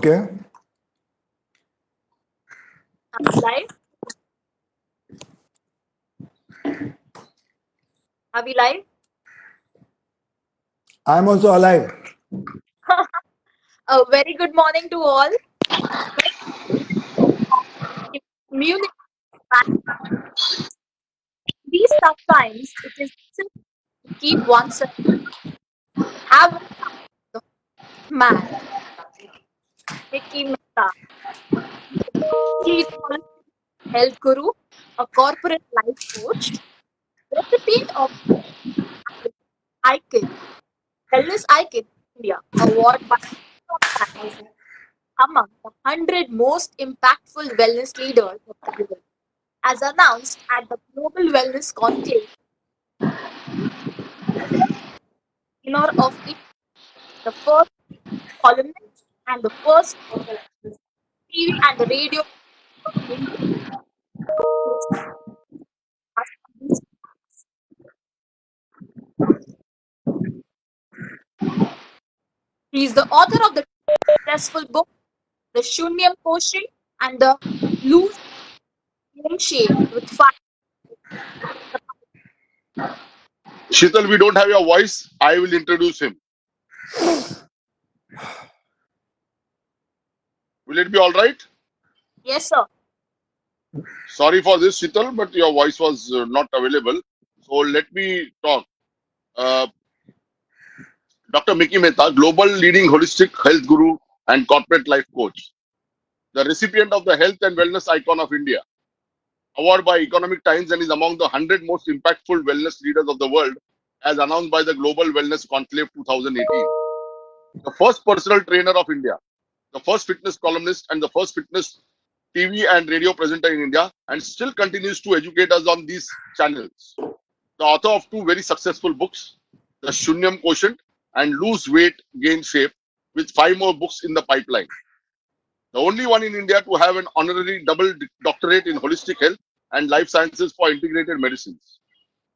Okay. Live? Are we live? I'm also alive. A very good morning to all. Munich. These tough times, it is essential to keep oneself have the man, Mickey Mehta, chief health guru, a corporate life coach, recipient of icon, wellness icon India award by among the 100 most impactful wellness leaders of the world, as announced at the Global Wellness Conclave in honor of it, the first columnist and the first TV and the radio in He is the author of the successful book The Shunyam Quotient and the Lose Gain Shape with five. Shital, we don't have your voice. I will introduce him. Will it be all right? Yes, sir. Sorry for this, Shital, but your voice was not available. So let me talk. Uh, Dr. Mickey Mehta, global leading holistic health guru and corporate life coach, the recipient of the Health and Wellness Icon of India, award by Economic Times, and is among the 100 most impactful wellness leaders of the world, as announced by the Global Wellness Conclave 2018. The first personal trainer of India, the first fitness columnist, and the first fitness TV and radio presenter in India, and still continues to educate us on these channels. The author of two very successful books, The Shunyam Quotient and Lose Weight, Gain Shape, with 5 more books in the pipeline. The only one in India to have an honorary double doctorate in holistic health and life sciences for integrated medicines.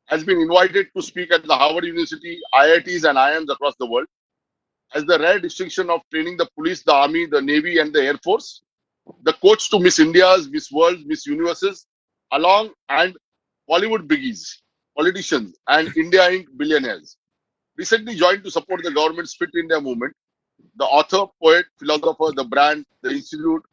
Has been invited to speak at the Harvard University, IITs, and IIMs across the world. Has the rare distinction of training the police, the army, the navy, and the air force, the coach to Miss Indias, Miss Worlds, Miss Universes, along and Bollywood biggies, politicians, and India Inc. billionaires. Recently joined to support the government's Fit India movement, the author, poet, philosopher, the brand, the institute,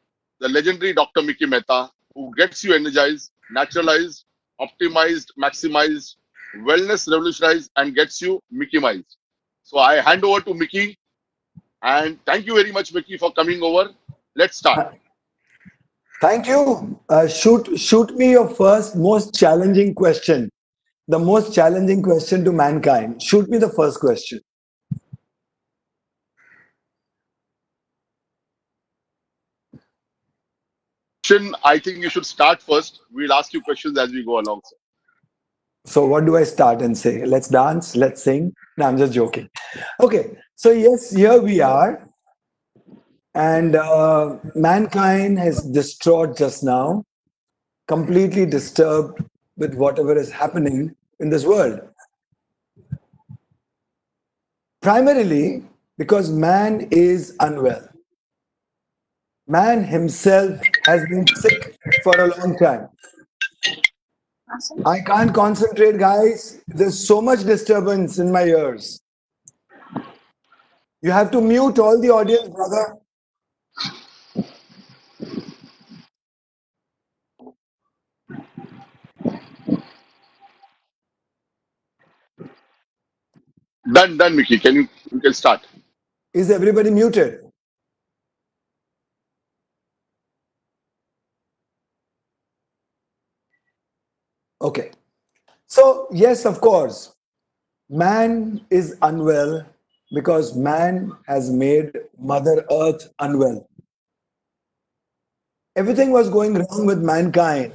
the legendary Dr. Mickey Mehta, who gets you energized, naturalized, optimized, maximized, wellness revolutionized, and gets you Mickey-mized. So I hand over to Mickey, and thank you very much, Mickey, for coming over. Let's start. Thank you. Shoot me your first most challenging question. The most challenging question to mankind. Shoot me the first question. I think you should start first. We'll ask you questions as we go along. Sir. So what do I start and say? Let's dance, let's sing. No, I'm just joking. Okay, so yes, here we are. And mankind has distraught just now, completely disturbed with whatever is happening in this world. Primarily because man is unwell. Man himself has been sick for a long time. I can't concentrate, guys. There's so much disturbance in my ears. You have to mute all the audience, brother. Done, Mickey. You can start. Is everybody muted? Okay. So, yes, of course, man is unwell because man has made Mother Earth unwell. Everything was going wrong with mankind,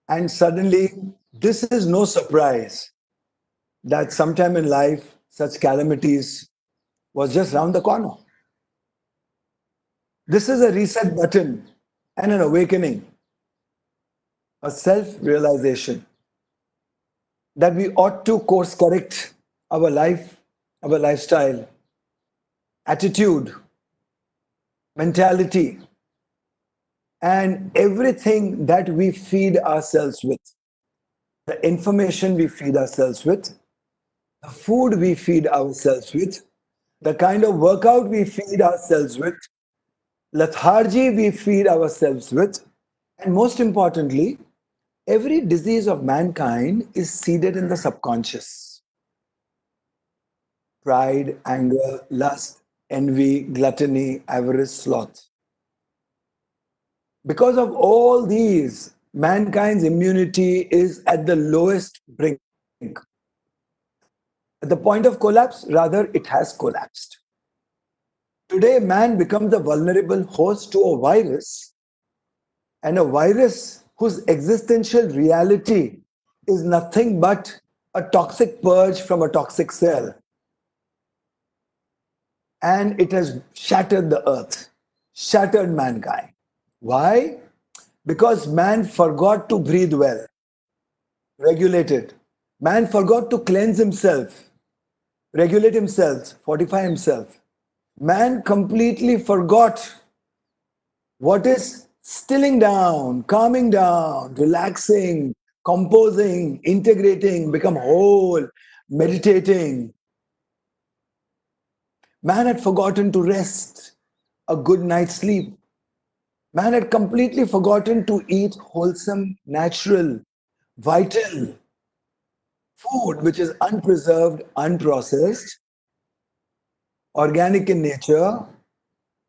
and suddenly, this is no surprise that sometime in life, such calamities was just round the corner. This is a reset button and an awakening, a self realization that we ought to course correct our life, our lifestyle, attitude, mentality, and everything that we feed ourselves with, the information we feed ourselves with, the food we feed ourselves with, the kind of workout we feed ourselves with, lethargy we feed ourselves with, and most importantly, every disease of mankind is seeded in the subconscious. Pride, anger, lust, envy, gluttony, avarice, sloth. Because of all these, mankind's immunity is at the lowest brink. At the point of collapse, rather, it has collapsed. Today, man becomes the vulnerable host to a virus, and a virus whose existential reality is nothing but a toxic purge from a toxic cell. And it has shattered the earth, shattered mankind. Why? Because man forgot to breathe well, regulate it. Man forgot to cleanse himself, regulate himself, fortify himself. Man completely forgot what is stilling down, calming down, relaxing, composing, integrating, become whole, meditating. Man had forgotten to rest, a good night's sleep. Man had completely forgotten to eat wholesome, natural, vital food which is unpreserved, unprocessed, organic in nature,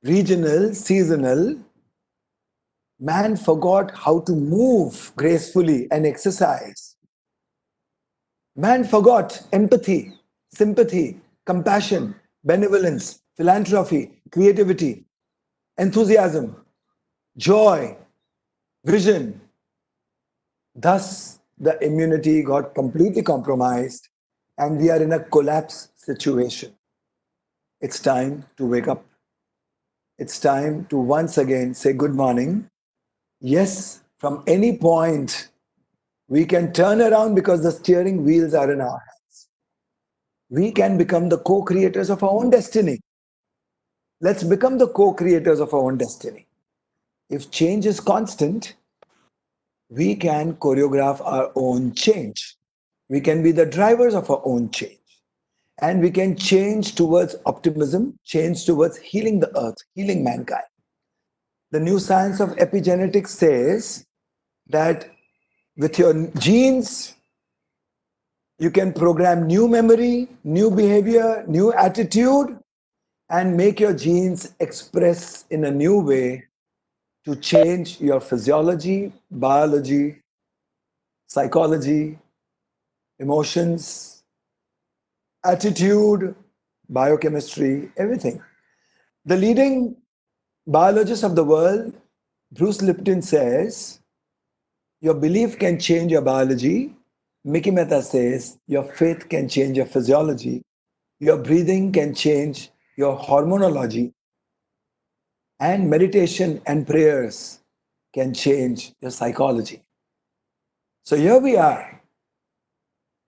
regional, seasonal. Man forgot how to move gracefully and exercise. Man forgot empathy, sympathy, compassion, benevolence, philanthropy, creativity, enthusiasm, joy, vision. Thus, the immunity got completely compromised and we are in a collapse situation. It's time to wake up. It's time to once again say good morning. Yes, from any point, we can turn around because the steering wheels are in our hands. We can become the co creators of our own destiny. Let's become the co creators of our own destiny. If change is constant, we can choreograph our own change. We can be the drivers of our own change. And we can change towards optimism, change towards healing the earth, healing mankind. The new science of epigenetics says that with your genes, you can program new memory, new behavior, new attitude, and make your genes express in a new way to change your physiology, biology, psychology, emotions, attitude, biochemistry, everything. The leading biologist of the world, Bruce Lipton, says your belief can change your biology. Mickey Mehta says your faith can change your physiology. Your breathing can change your hormonology. And meditation and prayers can change your psychology. So here we are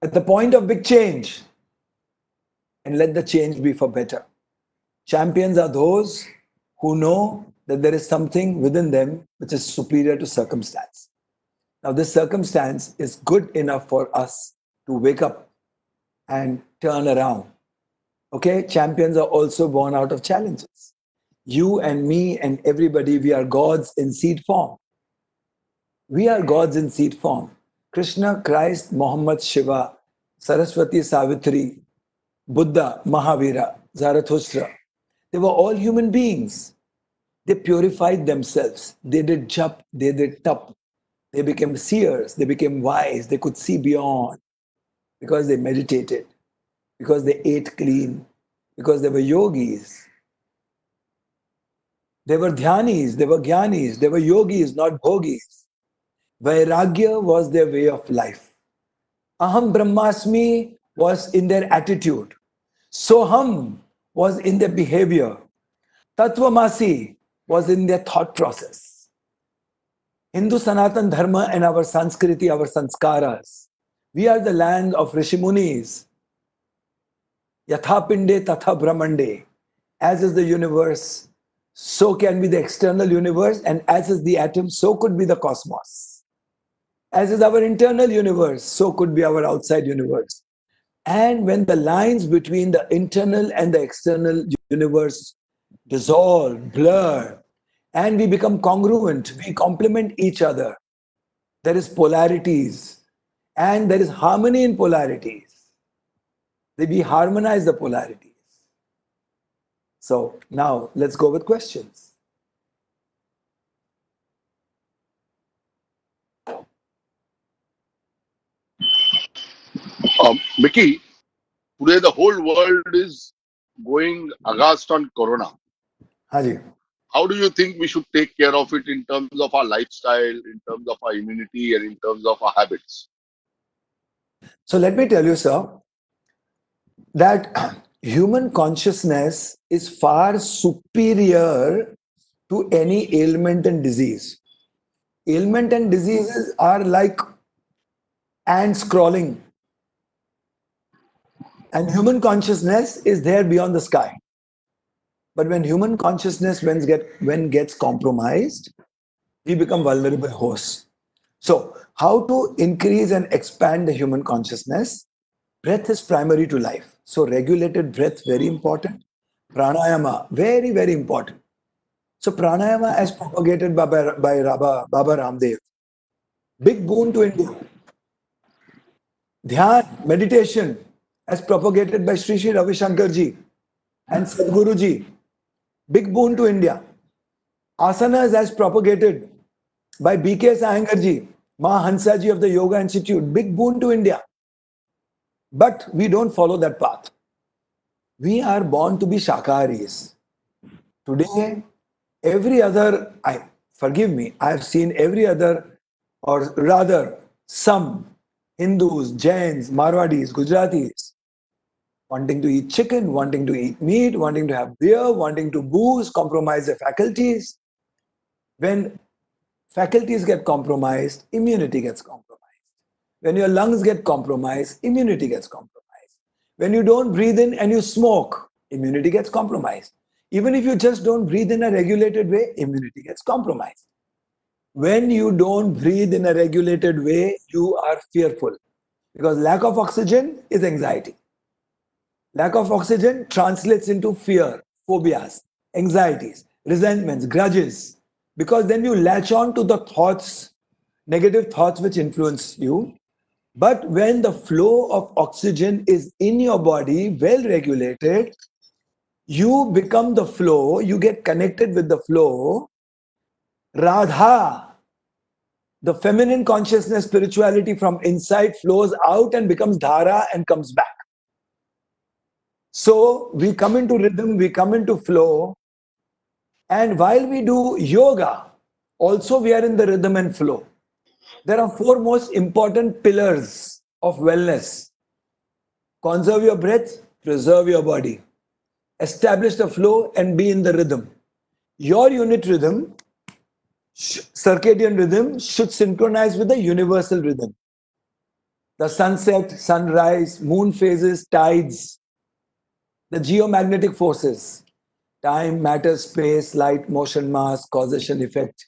at the point of big change. And let the change be for better. Champions are those who know that there is something within them which is superior to circumstance. Now, this circumstance is good enough for us to wake up and turn around. Okay, champions are also born out of challenges. You and me and everybody, we are gods in seed form. We are gods in seed form. Krishna, Christ, Muhammad, Shiva, Saraswati, Savitri, Buddha, Mahavira, Zarathustra, they were all human beings. They purified themselves. They did jap, they did tap. They became seers, they became wise, they could see beyond because they meditated, because they ate clean, because they were yogis. They were dhyanis, they were jnanis, they were yogis, not bhogis. Vairagya was their way of life. Aham Brahmasmi was in their attitude. Soham was in their behavior. Tattvamasi was in their thought process. Hindu Sanatan Dharma and our Sanskriti, our sanskaras. We are the land of Rishimunis. Yatha Pinde Tatha Brahmande. As is the universe, so can be the external universe, and as is the atom, so could be the cosmos. As is our internal universe, so could be our outside universe. And when the lines between the internal and the external universe dissolve, blur, and we become congruent, we complement each other. There is polarities and there is harmony in polarities. We harmonize the polarities. So now let's go with questions. Mickey, today the whole world is going aghast on Corona. Haji. How do you think we should take care of it in terms of our lifestyle, in terms of our immunity, and in terms of our habits? So let me tell you, sir, that human consciousness is far superior to any ailment and disease. Ailment and diseases are like ants crawling, and human consciousness is there beyond the sky. But when human consciousness when gets compromised, we become vulnerable hosts. So, how to increase and expand the human consciousness? Breath is primary to life. So, regulated breath, very important. Pranayama, very, very important. So, pranayama, as propagated by Baba Ramdev, big boon to India. Dhyan, meditation, as propagated by Sri Sri Ravi Shankar ji and Sadhguru ji, big boon to India. Asanas, as propagated by B.K. Iyengar ji, Ma Hansa ji of the Yoga Institute, big boon to India. But we don't follow that path. We are born to be Shakaharis. Today, forgive me, I have seen every other, or rather, some Hindus, Jains, Marwadis, Gujaratis, wanting to eat chicken, wanting to eat meat, wanting to have beer, wanting to booze, compromise their faculties. When faculties get compromised, immunity gets compromised. When your lungs get compromised, immunity gets compromised. When you don't breathe in and you smoke, immunity gets compromised. Even if you just don't breathe in a regulated way, immunity gets compromised. When you don't breathe in a regulated way, you are fearful, because lack of oxygen is anxiety. Lack of oxygen translates into fear, phobias, anxieties, resentments, grudges, because then you latch on to the thoughts, negative thoughts which influence you. But when the flow of oxygen is in your body, well regulated, you become the flow, you get connected with the flow. Radha, the feminine consciousness, spirituality from inside flows out and becomes Dhara and comes back. So we come into rhythm, we come into flow. And while we do yoga, also we are in the rhythm and flow. There are four most important pillars of wellness: conserve your breath, preserve your body, establish the flow, and be in the rhythm. Your unit rhythm, circadian rhythm, should synchronize with the universal rhythm. The sunset, sunrise, moon phases, tides, the geomagnetic forces, time, matter, space, light, motion, mass, causation, effect,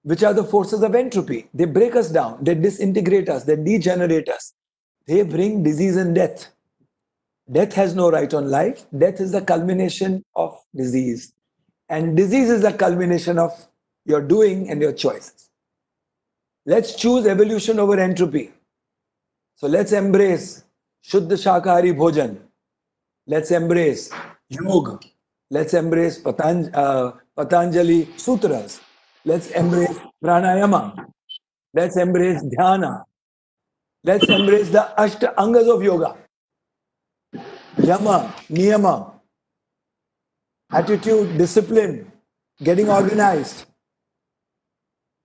which are the forces of entropy. They break us down, they disintegrate us, they degenerate us, they bring disease and death. Death has no right on life. Death is the culmination of disease. And disease is the culmination of your doing and your choices. Let's choose evolution over entropy. So let's embrace Shuddha Shakahari Bhojan. Let's embrace Yoga. Let's embrace Patanjali Sutras. Let's embrace Pranayama. Let's embrace Dhyana. Let's embrace the Ashta Angas of Yoga. Yama, Niyama, attitude, discipline, getting organized.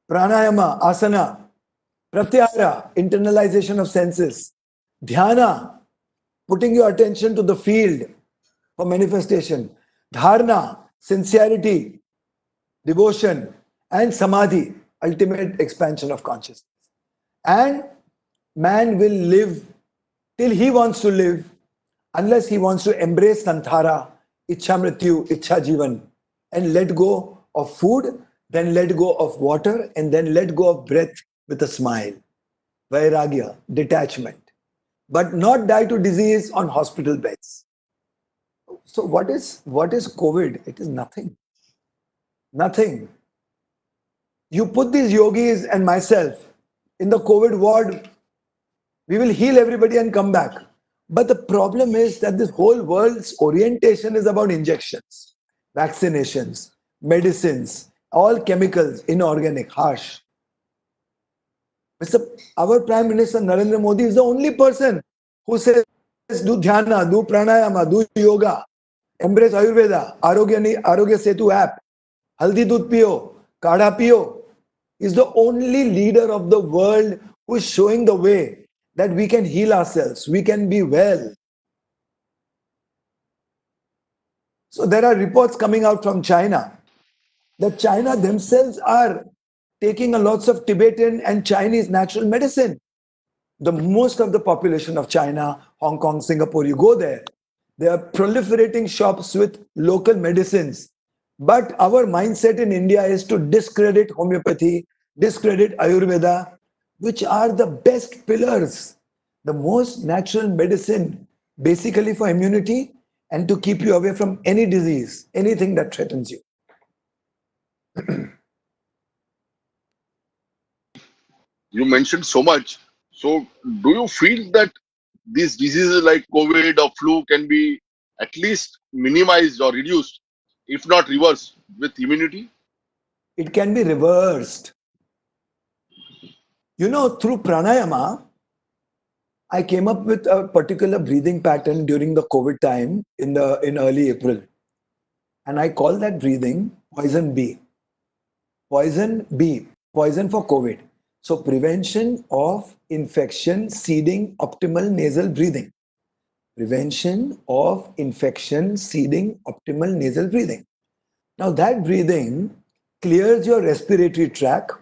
Pranayama, asana. Pratyahara, internalization of senses. Dhyana, putting your attention to the field for manifestation. Dharna, sincerity, devotion. And samadhi, ultimate expansion of consciousness. And man will live till he wants to live, unless he wants to embrace Santhara, Ichha Mrityu, Ichha Jivan. and let go of food, then let go of water, and then let go of breath with a smile. Vairagya, detachment. But not die to disease on hospital beds. So what is COVID? It is nothing. Nothing. You put these yogis and myself in the COVID ward, we will heal everybody and come back. But the problem is that this whole world's orientation is about injections, vaccinations, medicines, all chemicals, inorganic, harsh. Mr. Our Prime Minister Narendra Modi is the only person who says do dhyana, do pranayama, do yoga, embrace Ayurveda, Arogya Setu app, haldi dudh piyo, kadha piyo. Is the only leader of the world who is showing the way that we can heal ourselves, we can be well. So there are reports coming out from China that China themselves are taking a lots of Tibetan and Chinese natural medicine. The most of the population of China, Hong Kong, Singapore, you go there, they are proliferating shops with local medicines. But our mindset in India is to discredit homeopathy, discredit Ayurveda, which are the best pillars, the most natural medicine, basically for immunity and to keep you away from any disease, anything that threatens you. You mentioned so much. So, do you feel that these diseases like COVID or flu can be at least minimized or reduced, if not reversed, with immunity? It can be reversed. You know, through pranayama, I came up with a particular breathing pattern during the COVID time in early April. And I call that breathing poison B. Poison B, poison for COVID. So prevention of infection seeding optimal nasal breathing. Prevention of infection seeding optimal nasal breathing. Now that breathing clears your respiratory tract,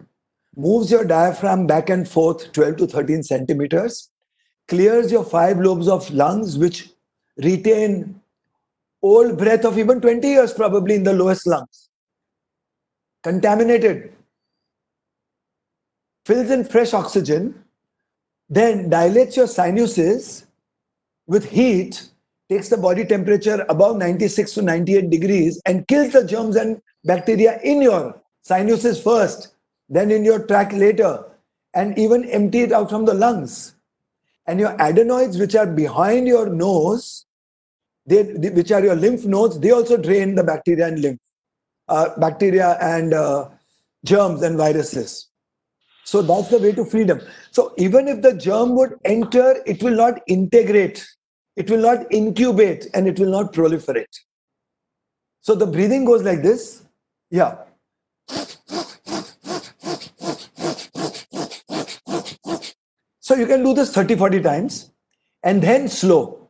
moves your diaphragm back and forth 12 to 13 centimeters, clears your 5 lobes of lungs, which retain old breath of even 20 years probably in the lowest lungs. Contaminated. Fills in fresh oxygen, then dilates your sinuses with heat, takes the body temperature above 96 to 98 degrees and kills the germs and bacteria in your sinuses first, then in your tract later, and even empty it out from the lungs. And your adenoids, which are behind your nose, which are your lymph nodes, they also drain the bacteria and germs and viruses. So that's the way to freedom. So even if the germ would enter, it will not integrate, it will not incubate, and it will not proliferate. So the breathing goes like this. Yeah. So you can do this 30, 40 times and then slow.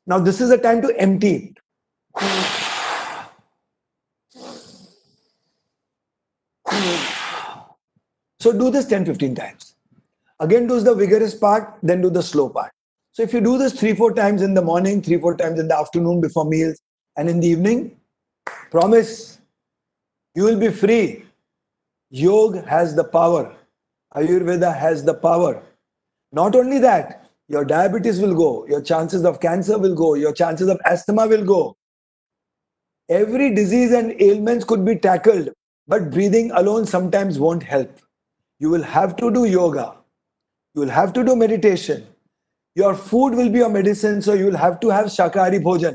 Now this is the time to empty. So do this 10, 15 times. Again, do the vigorous part, then do the slow part. So if you do this 3, 4 times in the morning, 3, 4 times in the afternoon before meals, and in the evening, promise you will be free. Yoga has the power. Ayurveda has the power. Not only that, your diabetes will go, your chances of cancer will go, your chances of asthma will go. Every disease and ailments could be tackled, but breathing alone sometimes won't help. You will have to do yoga. You will have to do meditation. Your food will be your medicine, so you will have to have shakahari bhojan.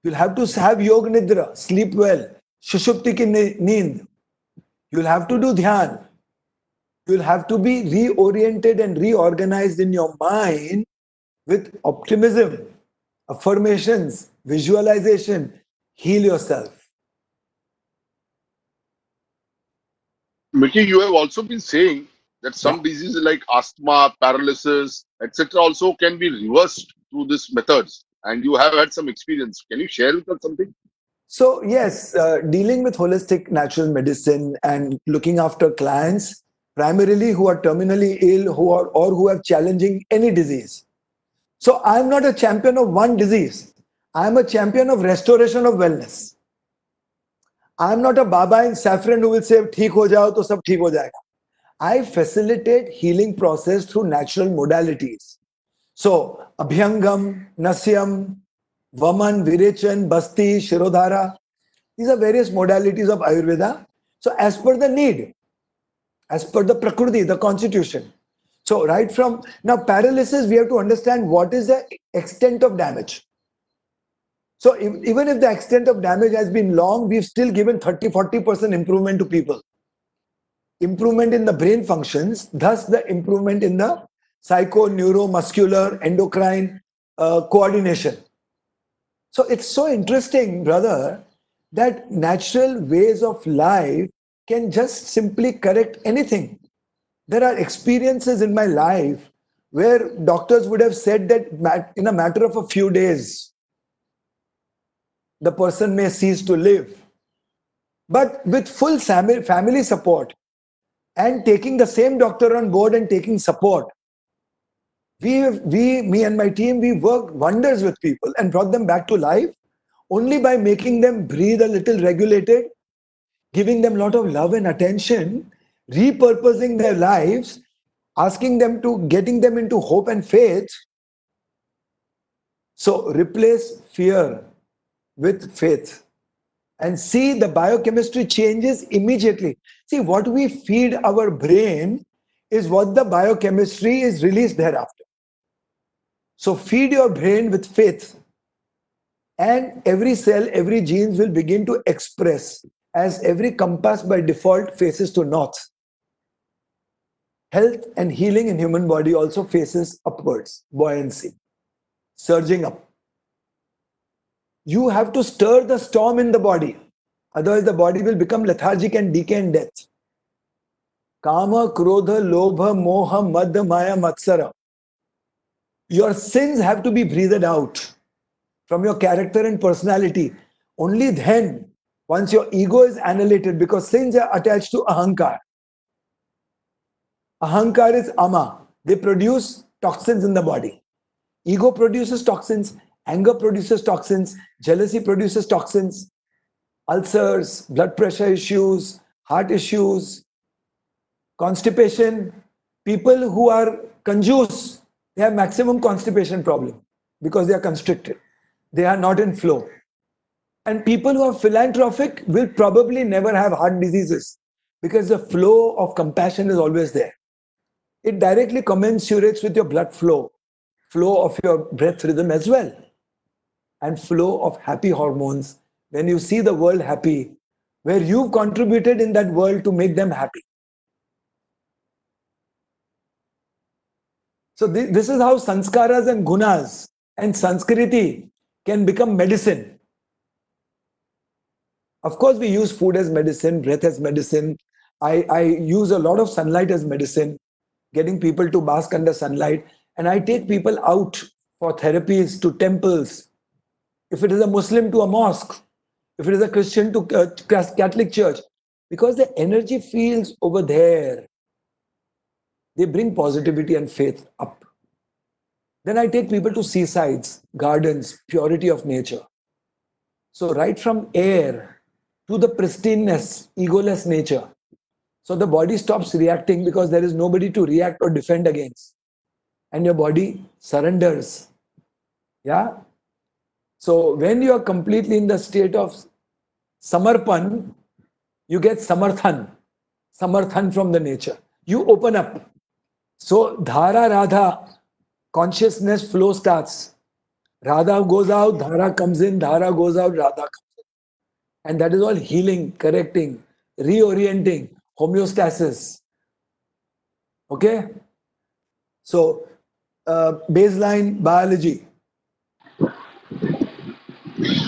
You'll have to have yoga nidra, sleep well, shushupti ki neend. You'll have to do dhyan. You'll have to be reoriented and reorganized in your mind with optimism, affirmations, visualization. Heal yourself. Mickey, you have also been saying that Yeah. some diseases like asthma, paralysis, etc., also can be reversed through these methods. And you have had some experience. Can you share with us something? So, yes, dealing with holistic natural medicine and looking after clients primarily who are terminally ill or who have challenging any disease. So, I'm not a champion of one disease. I'm a champion of restoration of wellness. I'm not a Baba in saffron who will say, "ठीक हो जाओ तो सब ठीक हो जाएगा." I facilitate healing process through natural modalities. So, Abhyangam, Nasyam, Vaman, Virechan, Basti, Shirodhara, these are various modalities of Ayurveda. So, as per the need, as per the Prakriti, the constitution. So, right from now, paralysis, we have to understand what is the extent of damage. So, even if the extent of damage has been long, we've still given 30-40% improvement to people. Improvement in the brain functions, thus the improvement in the psycho, neuromuscular, endocrine coordination. So it's so interesting, brother, that natural ways of life can just simply correct anything. There are experiences in my life where doctors would have said that in a matter of a few days, the person may cease to live. But with full family support and taking the same doctor on board and taking support, me and my team, we worked wonders with people and brought them back to life only by making them breathe a little regulated, giving them a lot of love and attention, repurposing their lives, getting them into hope and faith. So replace fear with faith and see the biochemistry changes immediately. See, what we feed our brain is what the biochemistry is released thereafter. So feed your brain with faith, and every cell, every genes will begin to express as every compass by default faces to north. Health and healing in human body also faces upwards, buoyancy, surging up. You have to stir the storm in the body, otherwise the body will become lethargic and decay and death. Kama, Krodha, Lobha, Moha, Madha, Maya, Matsara. Your sins have to be breathed out from your character and personality. Only then, once your ego is annihilated, because sins are attached to ahankar. Ahankar is ama. They produce toxins in the body. Ego produces toxins, anger produces toxins, jealousy produces toxins, ulcers, blood pressure issues, heart issues, constipation. People who are conjuice, they have maximum constipation problem because they are constricted. They are not in flow. And people who are philanthropic will probably never have heart diseases because the flow of compassion is always there. It directly commensurates with your blood flow of your breath rhythm as well, and flow of happy hormones. When you see the world happy, where you've contributed in that world to make them happy. So this is how sanskaras and gunas and Sanskriti can become medicine. Of course, we use food as medicine, breath as medicine. I use a lot of sunlight as medicine, getting people to bask under sunlight. And I take people out for therapies to temples. If it is a Muslim, to a mosque. If it is a Christian, to Catholic church. Because the energy fields over there, they bring positivity and faith up. Then I take people to seasides, gardens, purity of nature. So right from air to the pristineness, egoless nature. So the body stops reacting because there is nobody to react or defend against. And your body surrenders. Yeah. So when you are completely in the state of samarpan, you get samarthan from the nature. You open up. So Dhara Radha, consciousness flow starts. Radha goes out, Dhara comes in, Dhara goes out, Radha comes in. And that is all healing, correcting, reorienting, homeostasis. Okay? So, baseline biology.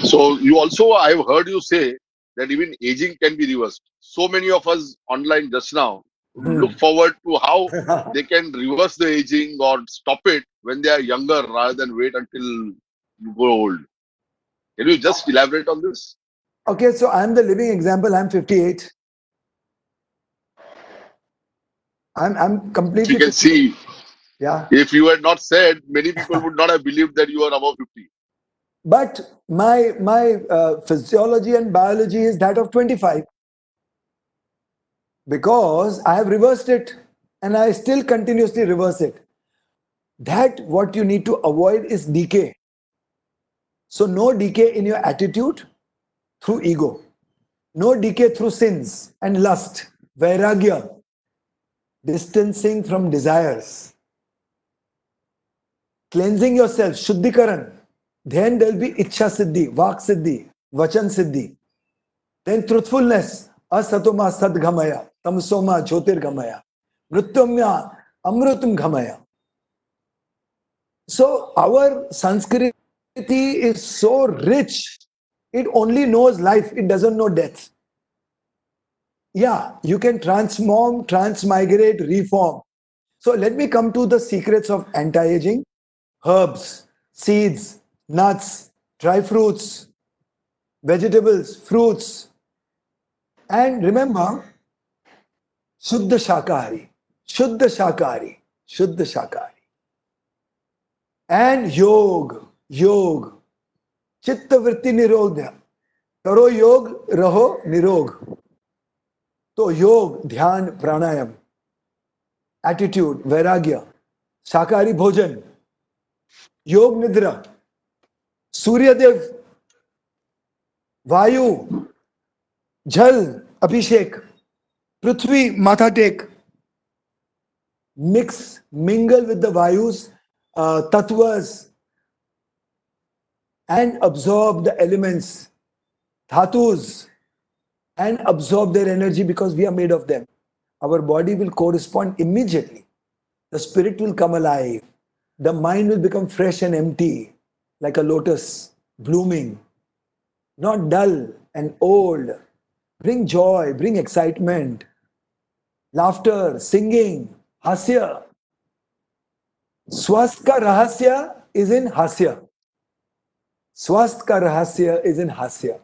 So you also, I've heard you say that even aging can be reversed. So many of us online just now look forward to how they can reverse the aging or stop it when they are younger rather than wait until you grow old. Can you just elaborate on this? Okay, so I'm the living example. I'm 58. I'm If you completely can 58. see, Yeah. if you had not said, many people would not have believed that you are above 50. But my physiology and biology is that of 25, because I have reversed it and I still continuously reverse it. That what you need to avoid is decay. So no decay in your attitude through ego, no decay through sins and lust, vairagya, distancing from desires, cleansing yourself, shuddhikaran. Then there will be ichha siddhi, vak siddhi, vachan siddhi. Then truthfulness, asatoma sadghamaya, tamsoma jyotirgamaya, mrityumya amrutam ghamaya. So our Sanskriti is so rich. It only knows life, it doesn't know death. Yeah, you can transform, transmigrate, reform. So let me come to the secrets of anti-aging. Herbs, seeds, nuts, dry fruits, vegetables, fruits. And remember, Shuddha Shakahari, Shuddha Shakahari, Shuddha Shakahari. And Yog, Chitta Vritti Nirodha. करो योग रहो निरोग. तो योग, ध्यान, प्राणायाम, attitude, वैराग्य, शाकाहारी भोजन, योग निद्रा, सूर्यदेव, वायु, जल अभिषेक, पृथ्वी माथा take, mix, mingle with the vayus, tattvas, and absorb the elements, dhatus, and absorb their energy, because we are made of them. Our body will correspond immediately. The spirit will come alive. The mind will become fresh and empty, like a lotus blooming, not dull and old. Bring joy, bring excitement, laughter, singing, hasya. Swasth ka rahasya is in hasya. Swasth ka rahasya is in hasya.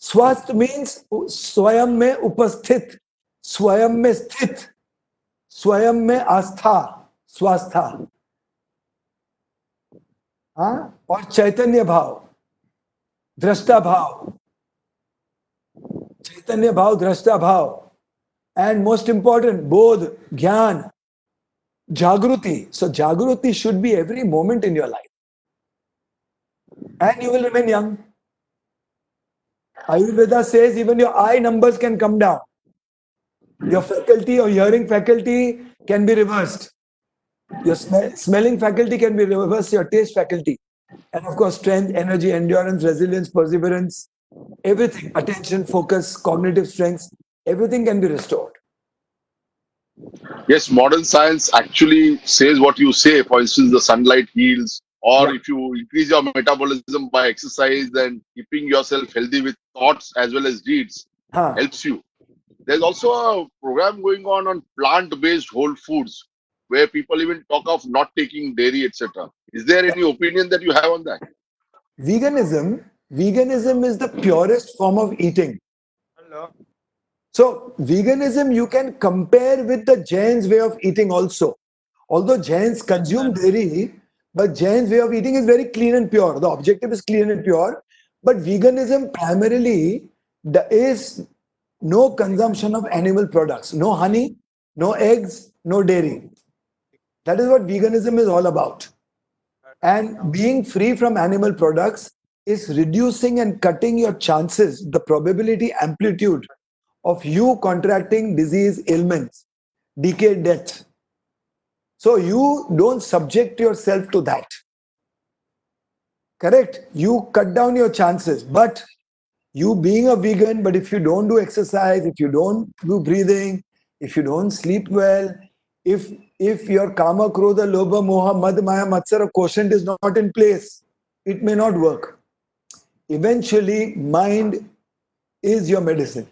Swasth means स्वयं में उपस्थित, स्वयं में स्थित, स्वयं में आस्था, स्वास्था. हाँ, और चैतन्य भाव, दृष्टा भाव, चैतन्य भाव, दृष्टा भाव, and most important, bodh, jnana, jagruti. So jagruti should be every moment in your life, and you will remain young. Ayurveda says even your eye numbers can come down. Your faculty or hearing faculty can be reversed. Your smelling faculty can be reversed, your taste faculty. And of course, strength, energy, endurance, resilience, perseverance, everything, attention, focus, cognitive strengths, everything can be restored. Yes, modern science actually says what you say. For instance, the sunlight heals, or Yeah. if you increase your metabolism by exercise, then keeping yourself healthy with thoughts as well as deeds Huh. helps you. There's also a program going on plant-based whole foods, where people even talk of not taking dairy, etc. Is there any opinion that you have on that? Veganism is the purest form of eating. So veganism you can compare with the Jain's way of eating also. Although Jains consume dairy, but Jain's way of eating is very clean and pure. The objective is clean and pure. But veganism primarily is no consumption of animal products, no honey, no eggs, no dairy. That is what veganism is all about. And being free from animal products is reducing and cutting your chances, the probability amplitude of you contracting disease, ailments, decay, death. So you don't subject yourself to that. Correct? You cut down your chances. But you being a vegan, but if you don't do exercise, if you don't do breathing, if you don't sleep well, if your kama, krodha, lobha, moha, mad, maya, matsara quotient is not in place, it may not work. Eventually, mind is your medicine.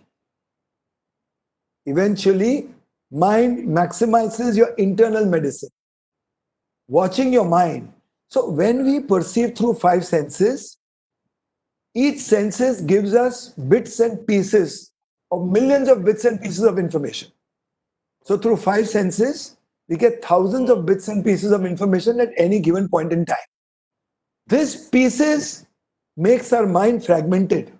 Eventually, mind maximizes your internal medicine. Watching your mind. So when we perceive through five senses, each senses gives us bits and pieces of millions of bits and pieces of information. So through five senses, we get thousands of bits and pieces of information at any given point in time. These pieces makes our mind fragmented.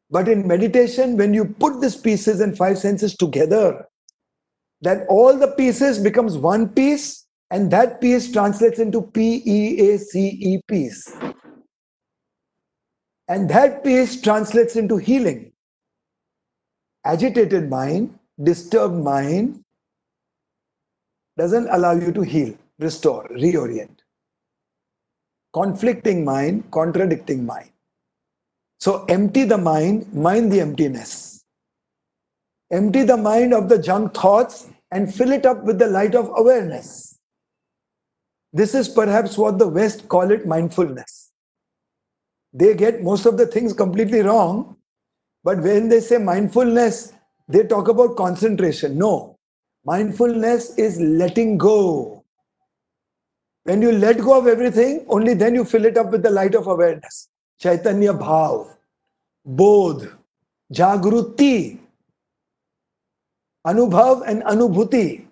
But in meditation, when you put these pieces and five senses together, then all the pieces becomes one piece, and that piece translates into PEACE, peace. And that piece translates into healing. Agitated mind, disturbed mind doesn't allow you to heal, restore, reorient. Conflicting mind, contradicting mind. So empty the mind, mind the emptiness. Empty the mind of the junk thoughts and fill it up with the light of awareness. This is perhaps what the West call it mindfulness. They get most of the things completely wrong, but when they say mindfulness, they talk about concentration. No, mindfulness is letting go. When you let go of everything, only then you fill it up with the light of awareness. Chaitanya Bhav, Bodh, Jagruti, Anubhav and Anubhuti.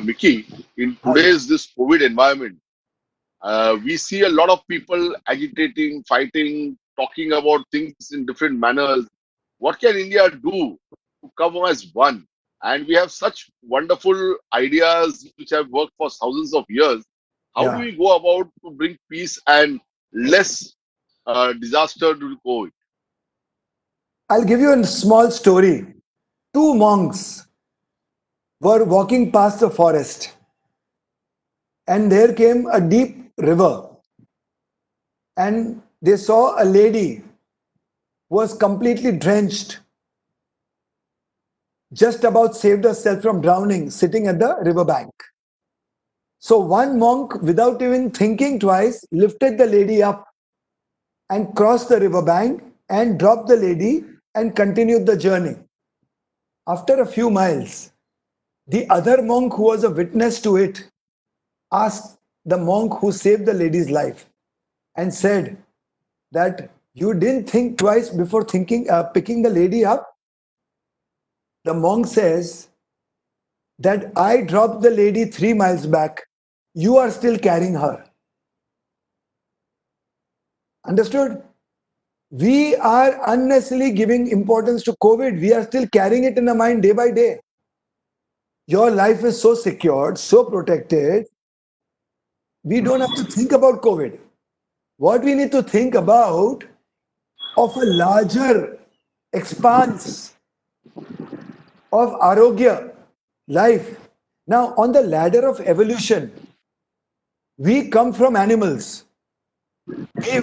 Mickey, in today's this COVID environment, we see a lot of people agitating, fighting, talking about things in different manners. What can India do to come as one? And we have such wonderful ideas which have worked for thousands of years. How do Yeah. we go about to bring peace and less disaster due to COVID? I'll give you a small story. Two monks were walking past the forest, and there came a deep river, and they saw a lady who was completely drenched, just about saved herself from drowning, sitting at the riverbank. So one monk, without even thinking twice, lifted the lady up and crossed the riverbank and dropped the lady and continued the journey. After a few miles, the other monk who was a witness to it asked the monk who saved the lady's life and said that you didn't think twice before picking the lady up. The monk says that I dropped the lady 3 miles back. You are still carrying her. Understood? We are unnecessarily giving importance to COVID. We are still carrying it in our mind day by day. Your life is so secured, so protected. We don't have to think about COVID. What we need to think about of a larger expanse of arogya, life. Now, on the ladder of evolution, we come from animals.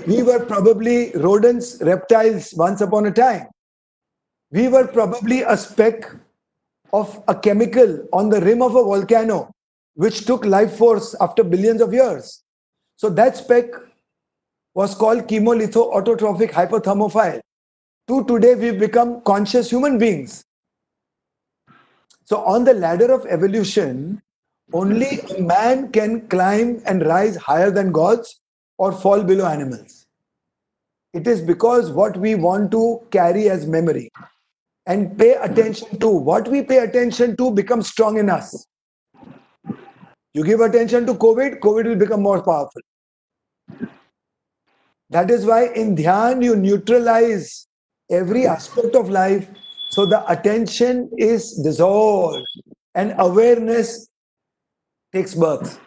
We were probably rodents, reptiles once upon a time. We were probably a speck of a chemical on the rim of a volcano, which took life force after billions of years. So that speck was called chemolitho-autotrophic hypothermophile. To today, we've become conscious human beings. So on the ladder of evolution, only a man can climb and rise higher than gods or fall below animals. It is because what we want to carry as memory and pay attention to, what we pay attention to becomes strong in us. You give attention to COVID, COVID will become more powerful. That is why in Dhyan, you neutralize every aspect of life, so the attention is dissolved and awareness takes birth.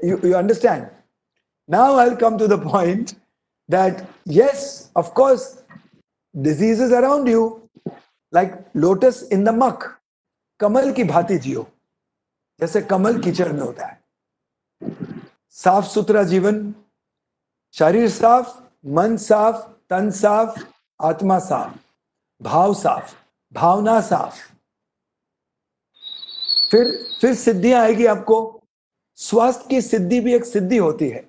You understand? Now I'll come to the point that yes, of course, diseases around you, like lotus in the muck, कमल की भांति जियो, जैसे कमल कीचड़ में होता है. साफ सुथरा जीवन, शरीर साफ, मन साफ, तन साफ, आत्मा साफ, भाव साफ, भावना साफ. फिर सिद्धियां आएगी आपको. स्वास्थ्य की सिद्धि भी एक सिद्धि होती है,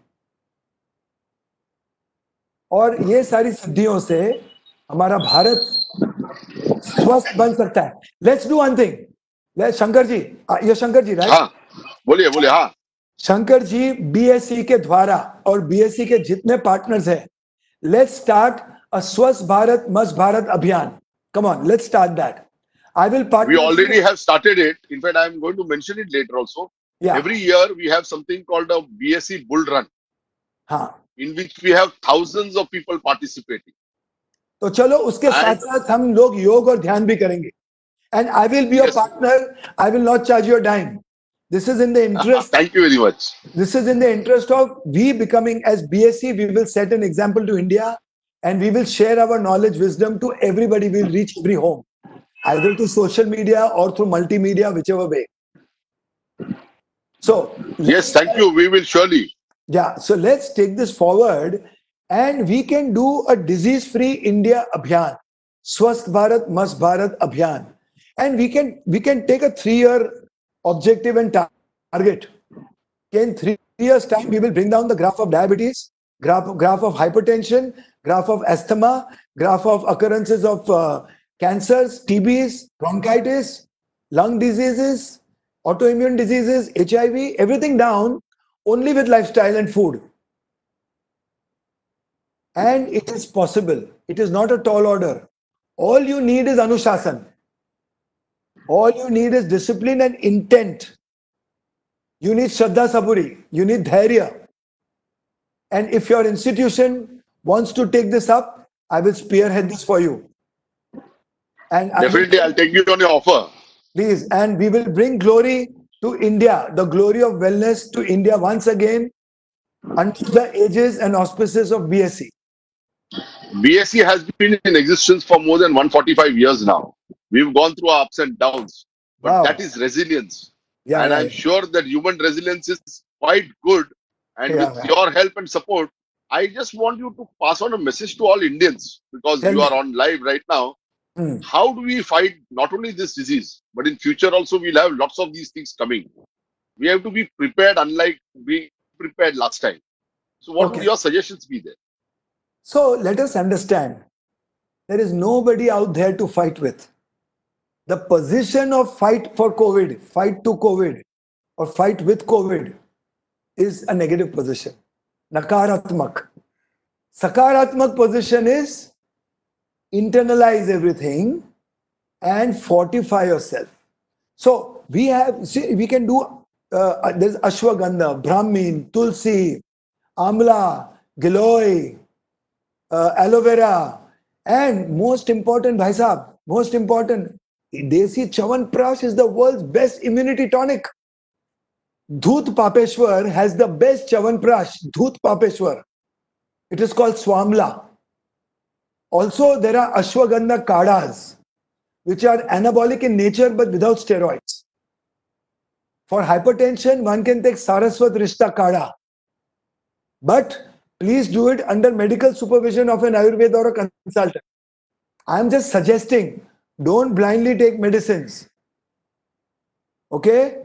और ये सारी सिद्धियों से हमारा भारत स्वस्थ बन सकता है. Let's do one thing. Shankar ji, ये शंकर जी राइट? हाँ, बोलिए बोलिए. हाँ, शंकर जी, बीएससी के द्वारा और बीएससी के जितने पार्टनर्स हैं, लेट्स स्टार्ट अ स्वस्थ भारत मस्त भारत अभियान. Come on, let's start that. I will partner. we already have started it. In fact, I am going to mention it later also. Yeah. Every year we have something called a BSc Bull Run, हाँ. in which we have thousands of people participating. तो चलो उसके साथ And साथ हम लोग योग और ध्यान भी करेंगे. And I will be your yes, partner. I will not charge your dime. This is in the interest. thank you very much. This is in the interest of we becoming as BSc. We will set an example to India, and we will share our knowledge, wisdom to everybody. We'll reach every home, either to social media or through multimedia, whichever way. So Yes, thank you. We will surely. yeah, so let's take this forward, and we can do a disease-free India Abhiyan, Swasth Bharat, Mast Bharat Abhiyan, and we can take a 3-year objective and target. In 3 years' time, we will bring down the graph of diabetes, graph of hypertension, graph of asthma, graph of occurrences of cancers, TBs, bronchitis, lung diseases, autoimmune diseases, HIV, everything down only with lifestyle and food. And it is possible. It is not a tall order. All you need is Anushasan. All you need is discipline and intent. You need Shraddha Saburi. You need Dhairya. And if your institution wants to take this up, I will spearhead this for you. And Definitely, I'll take you on your offer. please, and we will bring glory to India, the glory of wellness to India once again under the aegis and auspices of BSc. BSc has been in existence for more than 145 years now. We've gone through our ups and downs, but Wow. that is resilience. Yeah, And yeah, I'm sure that human resilience is quite good. And yeah, with yeah. your help and support, I just want you to pass on a message to all Indians, because Tell you me. are on live right now. Hmm. How do we fight not only this disease, but in future also we'll have lots of these things coming. We have to be prepared, unlike we prepared last time. So what would Okay. your suggestions be there? So let us understand there is nobody out there to fight with. The position of fight for COVID, fight to COVID, or fight with COVID is a negative position. Nakaratmak. Sakaratmak position is internalize everything and fortify yourself. So we have, see, we can do, there's Ashwagandha, Brahmin, Tulsi, Amla, Giloy, aloe vera, and most important, Bhai Sahab, most important, Desi Chawanprash is the world's best immunity tonic. Dhoot Papeshwar has the best Chawanprash, Dhoot Papeshwar. It is called Swamla. Also, there are Ashwagandha Kadas, which are anabolic in nature but without steroids. For hypertension, one can take Saraswat Rishta Kada. But please do it under medical supervision of an Ayurveda or a consultant. I'm just suggesting, don't blindly take medicines. Okay?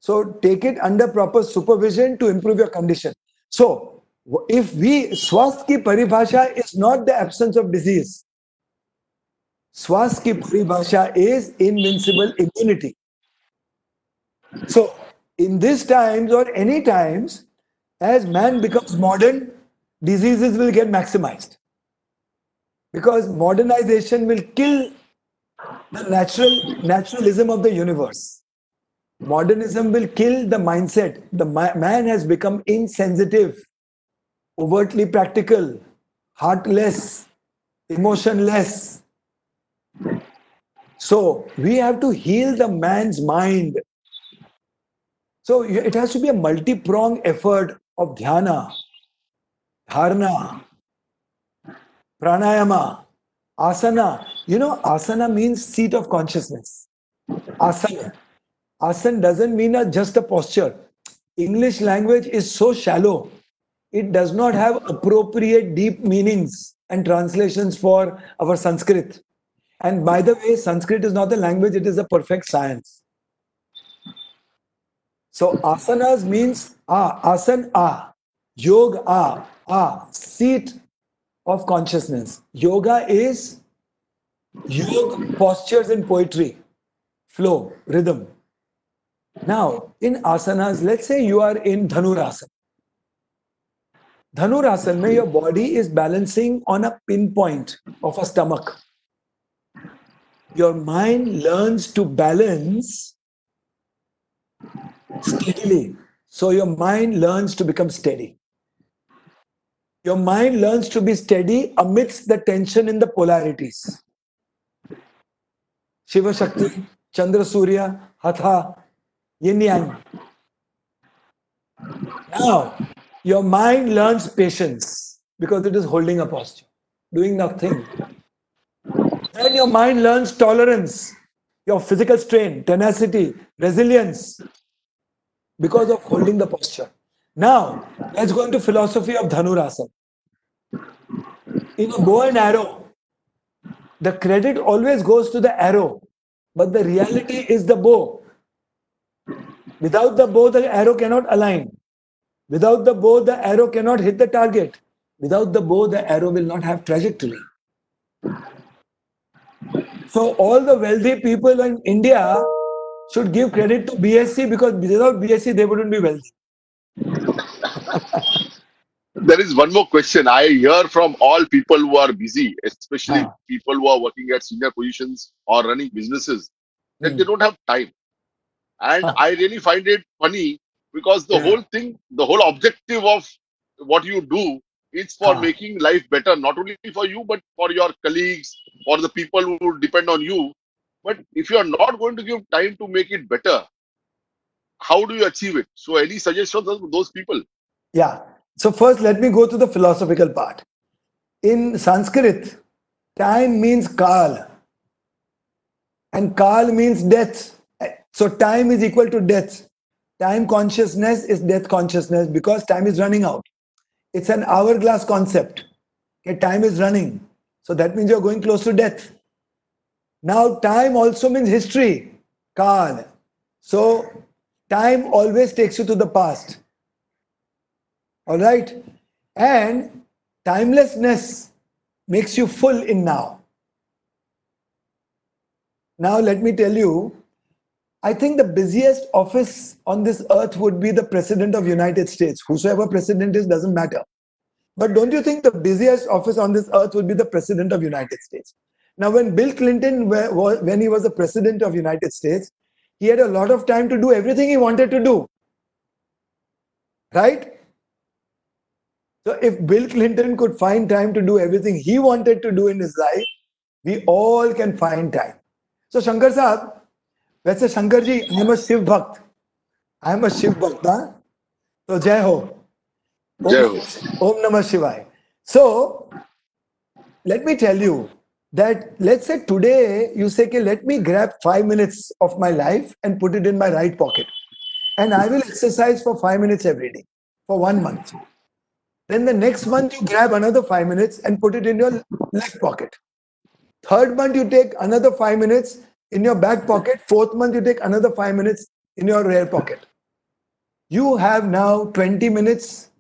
So take it under proper supervision to improve your condition. So if Swasth ki paribhasha is not the absence of disease. Swasth ki paribhasha is invincible immunity. So in these times or any times, as man becomes modern, diseases will get maximized. Because modernization will kill the naturalism of the universe. Modernism will kill the mindset. The man has become insensitive, overtly practical, heartless, emotionless. So we have to heal the man's mind. So it has to be a multi-pronged effort of dhyana, dharana, pranayama, asana. You know, asana means seat of consciousness. Asana. Asana doesn't mean just a posture. English language is so shallow. It does not have appropriate deep meanings and translations for our Sanskrit. And by the way, Sanskrit is not a language, it is a perfect science. So asanas means asan yoga seat of consciousness. Yoga is yoga postures in poetry, flow, rhythm. Now, in asanas, let's say you are in Dhanurasana. Dhanurasana, your body is balancing on a pinpoint of a stomach. Your mind learns to balance steadily. So your mind learns to become steady. Your mind learns to be steady amidst the tension in the polarities. Shiva Shakti, Chandra Surya, Hatha, Yin Yang. Now, your mind learns patience because it is holding a posture, doing nothing. Then your mind learns tolerance, your physical strain, tenacity, resilience because of holding the posture. Now, let's go into philosophy of Dhanurasana. In a bow and arrow, the credit always goes to the arrow, but the reality is the bow. Without the bow, the arrow cannot align. Without the bow, the arrow cannot hit the target. Without the bow, the arrow will not have trajectory. So all the wealthy people in India should give credit to BSc because without BSc they wouldn't be wealthy. There is one more question I hear from all people who are busy, especially Ah, people who are working at senior positions or running businesses, that they hmm. don't have time. And Ah, I really find it funny because the yeah. whole thing, the whole objective of what you do is for Ah, making life better, not only for you, but for your colleagues, for the people who depend on you. But if you are not going to give time to make it better, how do you achieve it? So, any suggestions of those people? yeah. So first, let me go to the philosophical part. In Sanskrit, time means kal, and kal means death. So time is equal to death. Time consciousness is death consciousness because time is running out. It's an hourglass concept. Okay, time is running. So that means you're going close to death. Now, time also means history, kal. So time always takes you to the past. All right? And timelessness makes you full in now. Now, let me tell you, I think the busiest office on this earth would be the President of United States. Whosoever president is doesn't matter. But don't you think the busiest office on this earth would be the President of United States? Now, when Bill Clinton, when he was the President of United States, he had a lot of time to do everything he wanted to do, right? So if Bill Clinton could find time to do everything he wanted to do in his life, we all can find time. So Shankar Saab, वैसे Shankar ji, I am a Shiv Bhakt. I am a Shiv Bhakt, हाँ? तो जय हो. Om, Jai Ho. Om Namah Shivaya. So let me tell you that let's say today you say, okay, let me grab 5 minutes of my life and put it in my right pocket. And I will exercise for 5 minutes every day for 1 month. Then the next month you grab another 5 minutes and put it in your left pocket. Third month you take another 5 minutes in your back pocket. Fourth month you take another 5 minutes in your rear pocket. You have now 20 minutes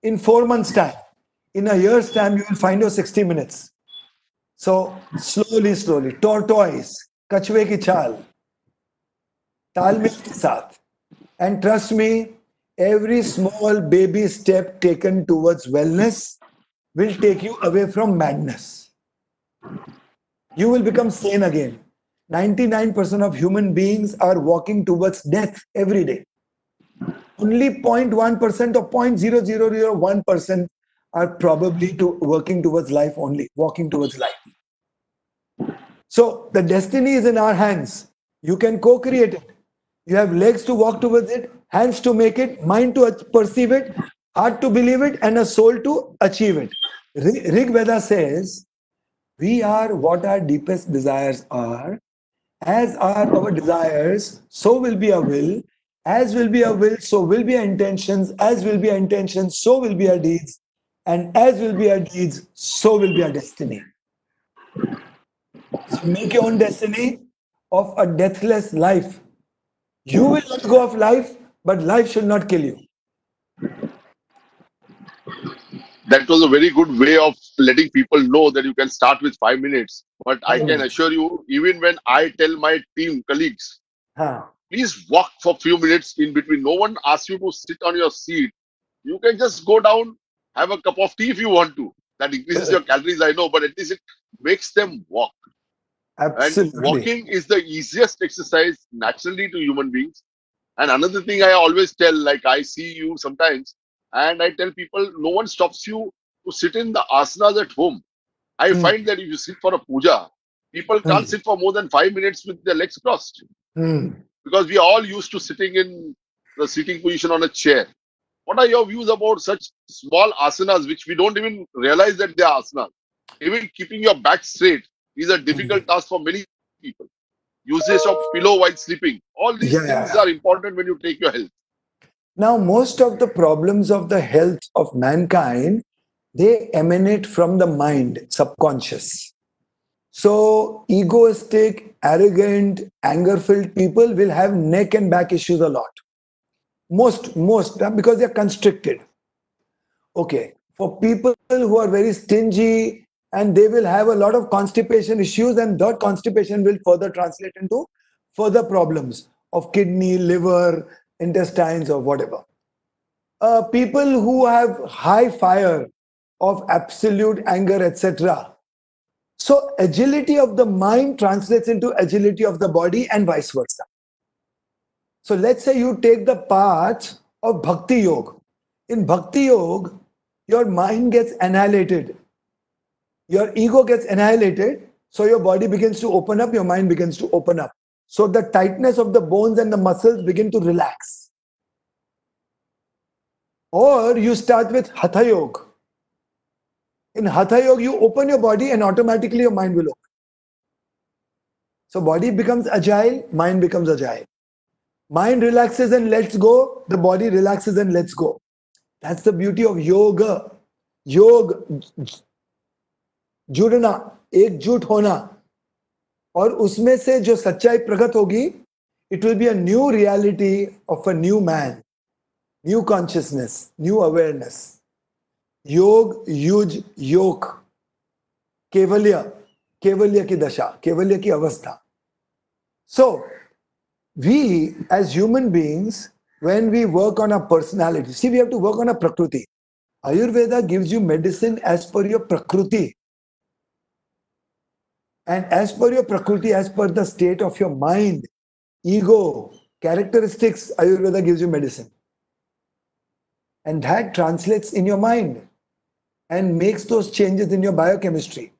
in 4 months' time. In a year's time, you will find your 60 minutes. So slowly, slowly, tortoise, कछुए की चाल, तालमेल के साथ. And trust me, every small baby step taken towards wellness will take you away from madness. You will become sane again. 99% of human beings are walking towards death every day. Only 0.1% or 0.0001% are probably working towards life only, walking towards life. So the destiny is in our hands. You can co-create it. You have legs to walk towards it, hands to make it, mind to perceive it, heart to believe it, and a soul to achieve it. Rig Veda says, we are what our deepest desires are. As are our desires, so will be our will. As will be our will, so will be our intentions. As will be our intentions, so will be our deeds. And as will be our deeds, so will be our destiny. So make your own destiny of a deathless life. You will let go of life, but life should not kill you. That was a very good way of letting people know that you can start with 5 minutes. But I can 5 minutes. assure you, even when I tell my team colleagues, Huh. please walk for few minutes in between. No one asks you to sit on your seat. You can just go down, have a cup of tea if you want to. That increases your calories, I know, but at least it makes them walk. And Absolutely. walking is the easiest exercise naturally to human beings. And another thing I always tell, like I see you sometimes, and I tell people, no one stops you to sit in the asanas at home. I Hmm. find that if you sit for a puja, people can't Hmm. sit for more than 5 minutes with their legs crossed Hmm. because we are all used to sitting in the sitting position on a chair. What are your views about such small asanas which we don't even realize that they are asanas? Even keeping your back straight is a Hmm. difficult task for many people. Usage of pillow while sleeping. All these Yeah, yeah, things yeah. are important when you take your health. Now, most of the problems of the health of mankind, they emanate from the mind, subconscious. So, egoistic, arrogant, anger-filled people will have neck and back issues a lot. Most, because they're constricted. Okay. For people who are very stingy and they will have a lot of constipation issues, and that constipation will further translate into further problems of kidney, liver, intestines, or whatever. People who have high fire of absolute anger, etc. So, agility of the mind translates into agility of the body and vice versa. So, let's say you take the path of Bhakti Yoga. In Bhakti Yoga, your mind gets annihilated, your ego gets annihilated, so your body begins to open up, your mind begins to open up. So, the tightness of the bones and the muscles begin to relax. Or you start with Hatha Yoga. In Hatha Yoga, you open your body and automatically your mind will open. So body becomes agile, mind becomes agile. Mind relaxes and lets go, the body relaxes and lets go. That's the beauty of yoga. योग जुड़ना, एकजुट होना, और उसमें से जो सच्चाई प्रकट होगी, it will be a new reality of a new man, new consciousness, new awareness. योग, युज, योग, केवल्य, केवल्य की दशा, केवल्य की अवस्था. So, we as human beings, when we work on our personality, see, we have to work on a prakriti. Ayurveda gives you medicine as per your prakriti. And as per your prakriti, as per the state of your mind, ego, characteristics, Ayurveda gives you medicine. And that translates in your mind and makes those changes in your biochemistry.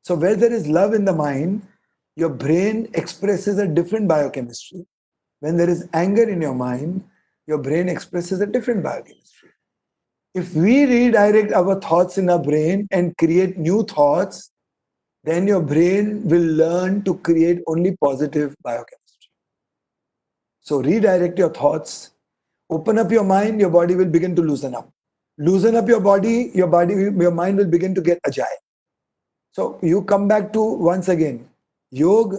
So, where there is love in the mind, your brain expresses a different biochemistry. When there is anger in your mind, your brain expresses a different biochemistry. If we redirect our thoughts in our brain and create new thoughts, then your brain will learn to create only positive biochemistry. So redirect your thoughts, open up your mind, your body will begin to loosen up. Loosen up your body, your mind will begin to get agile. So you come back to once again yoga,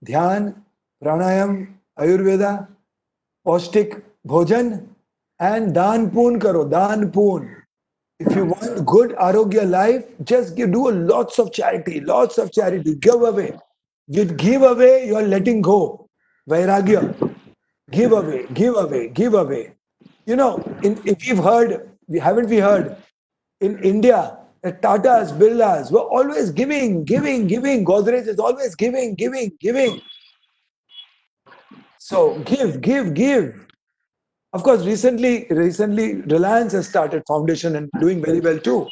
dhyan, pranayam, ayurveda, पौष्टिक भोजन and दान पुण्य करो, दान पुण्य. If you want good arogya life, just do lots of charity, lots of charity. Give away. With give away, you are letting go. Vairagya. Give away, give away, give away. You know, if we've heard, haven't we heard, in India, the Tatas, Birlas were always giving, giving, giving. Godrej is always giving, giving, giving. So give, give, give. Of course, recently, Reliance has started foundation and doing very well too.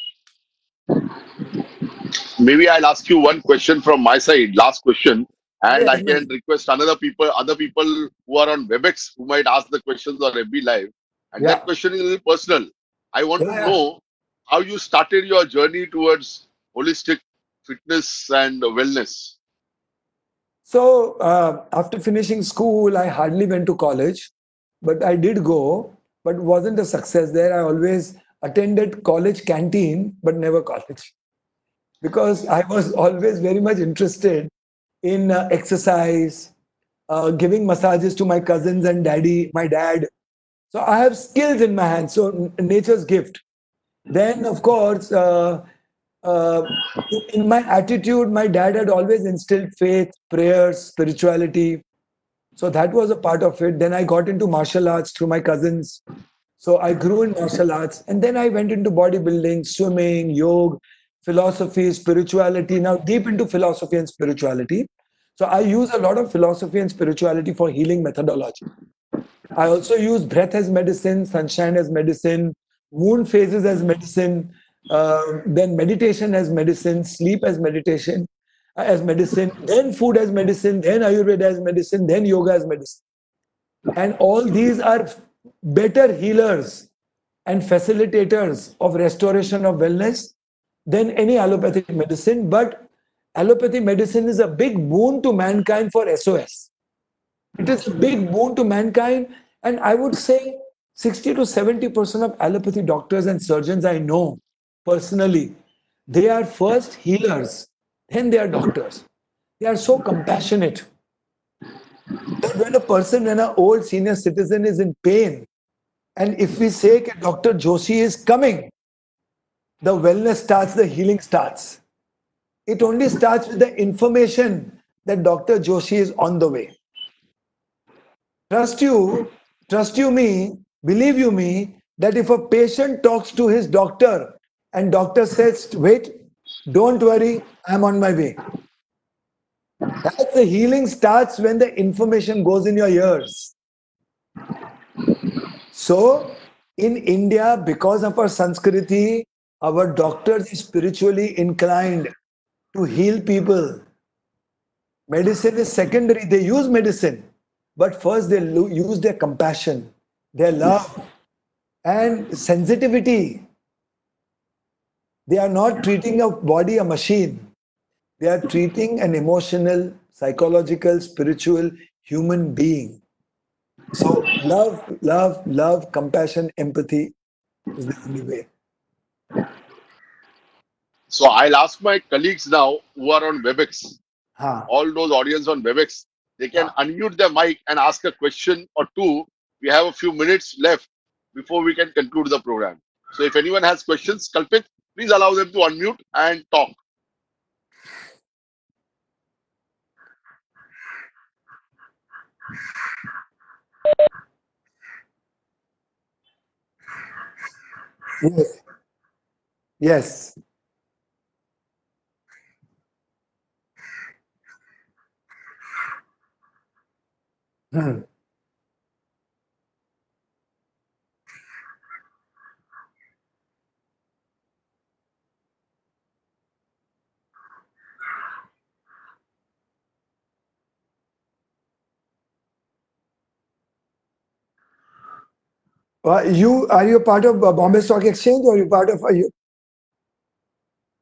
Maybe I'll ask you one question from my side, last question, and Yes, I can man. request other people who are on WebEx who might ask the questions on FB Live. And that Yeah, question is a little personal. I want yeah, to yeah. know how you started your journey towards holistic fitness and wellness. So after finishing school, I hardly went to college, but I did go, but wasn't a success there. I always attended college canteen, but never college because I was always very much interested in exercise, giving massages to my cousins and my dad. So I have skills in my hands. So nature's gift. Then, of course, uh, in my attitude, my dad had always instilled faith, prayers, spirituality. So that was a part of it. Then I got into martial arts through my cousins. So I grew in martial arts. And then I went into bodybuilding, swimming, yoga, philosophy, spirituality, now deep into philosophy and spirituality. So I use a lot of philosophy and spirituality for healing methodology. I also use breath as medicine, sunshine as medicine, moon phases as medicine, then meditation as medicine, sleep as meditation, as medicine, then food as medicine, then Ayurveda as medicine, then yoga as medicine. And all these are better healers and facilitators of restoration of wellness than any allopathic medicine. But allopathic medicine is a big boon to mankind for SOS. It is a big boon to mankind. And I would say 60 to 70% of allopathy doctors and surgeons I know personally, they are first healers, then they are doctors. They are so compassionate that when an old senior citizen is in pain, and if we say that Dr. Joshi is coming, the wellness starts, the healing starts. It only starts with the information that Dr. Joshi is on the way. Trust you, trust you me, believe you me, that if a patient talks to his doctor and doctor says, wait, don't worry, I'm on my way. That's the healing starts when the information goes in your ears. So, in India, because of our Sanskriti, our doctors are spiritually inclined to heal people. Medicine is secondary. They use medicine, but first they use their compassion, their love, and sensitivity. They are not treating a body a machine. They are treating an emotional, psychological, spiritual human being. So, love, love, love, compassion, empathy is the only way. So I'll ask my colleagues now who are on WebEx, Ha. all those audience on WebEx, they can Ha. unmute their mic and ask a question or two. We have a few minutes left before we can conclude the program. So if anyone has questions, Kalpit, please allow them to unmute and talk. Yes. Yes. Hmm. You are you part of Bombay Stock Exchange or you part of you?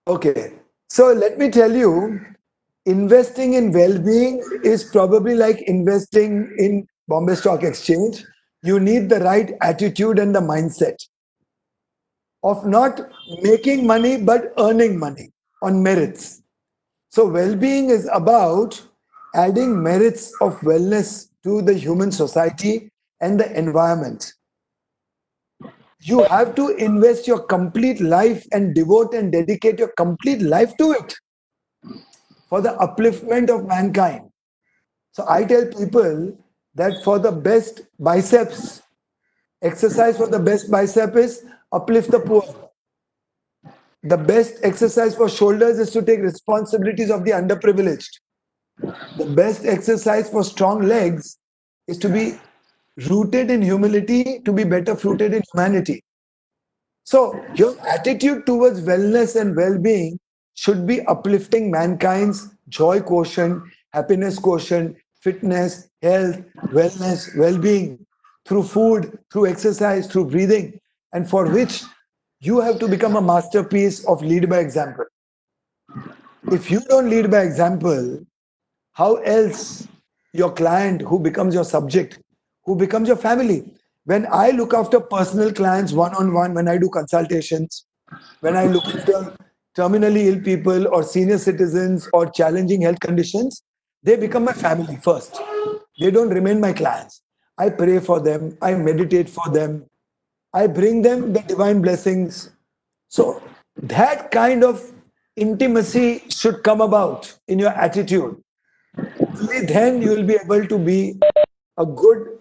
Okay. So let me tell you, investing in well-being is probably like investing in Bombay Stock Exchange. You need the right attitude and the mindset of not making money but earning money on merits. So well-being is about adding merits of wellness to the human society and the environment. You have to invest your complete life and devote and dedicate your complete life to it for the upliftment of mankind. So I tell people that for the best biceps, exercise for the best bicep is uplift the poor. The best exercise for shoulders is to take responsibilities of the underprivileged. The best exercise for strong legs is to be rooted in humility, to be better rooted in humanity. So, your attitude towards wellness and well being should be uplifting mankind's joy quotient, happiness quotient, fitness, health, wellness, well being through food, through exercise, through breathing, and for which you have to become a masterpiece of lead by example. If you don't lead by example, how else your client who becomes your subject, who becomes your family? When I look after personal clients one on one, when I do consultations, when I look after terminally ill people or senior citizens or challenging health conditions, they become my family first. They don't remain my clients. I pray for them, I meditate for them, I bring them the divine blessings. So that kind of intimacy should come about in your attitude. Only then you will be able to be a good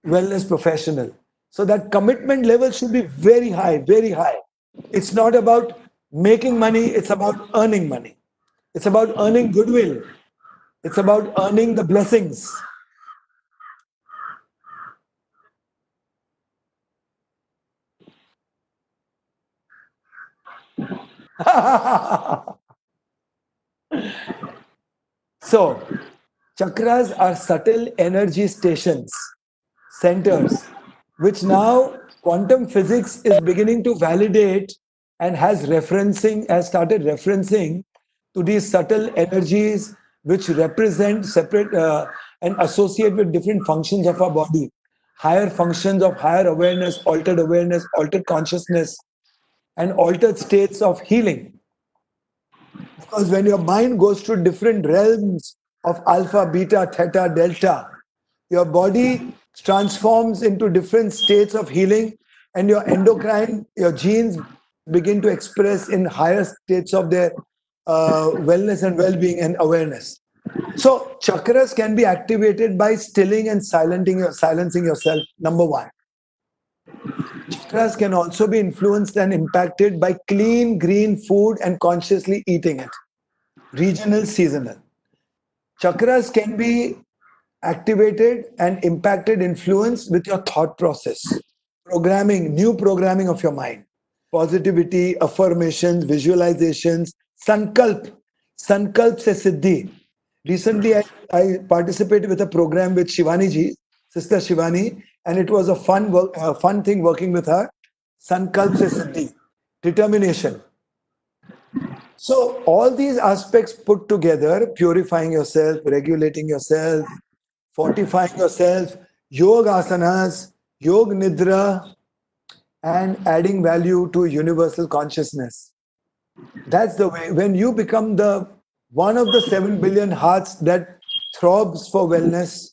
wellness professional. So that commitment level should be very high, very high. It's not about making money, it's about earning money. It's about earning goodwill. It's about earning the blessings. So, chakras are subtle energy stations, centers, which now quantum physics is beginning to validate and has started referencing to these subtle energies which represent separate and associate with different functions of our body, higher functions of higher awareness, altered consciousness, and altered states of healing. Because when your mind goes to different realms of alpha, beta, theta, delta, your body transforms into different states of healing, and your endocrine, your genes begin to express in higher states of their wellness and well-being and awareness. So chakras can be activated by stilling and silencing yourself. Number one. Chakras can also be influenced and impacted by clean green food and consciously eating it. Regional, seasonal. Chakras can be activated and impacted, influenced with your thought process, new programming of your mind, positivity, affirmations, visualizations, sankalp se siddhi. Recently, I participated with a program with Shivani ji, Sister Shivani, and it was a fun thing working with her. Sankalp se siddhi, determination. So all these aspects put together, purifying yourself, regulating yourself, fortifying yourself, yoga asanas, yoga nidra, and adding value to universal consciousness. That's the way. When you become the one of the 7 billion hearts that throbs for wellness,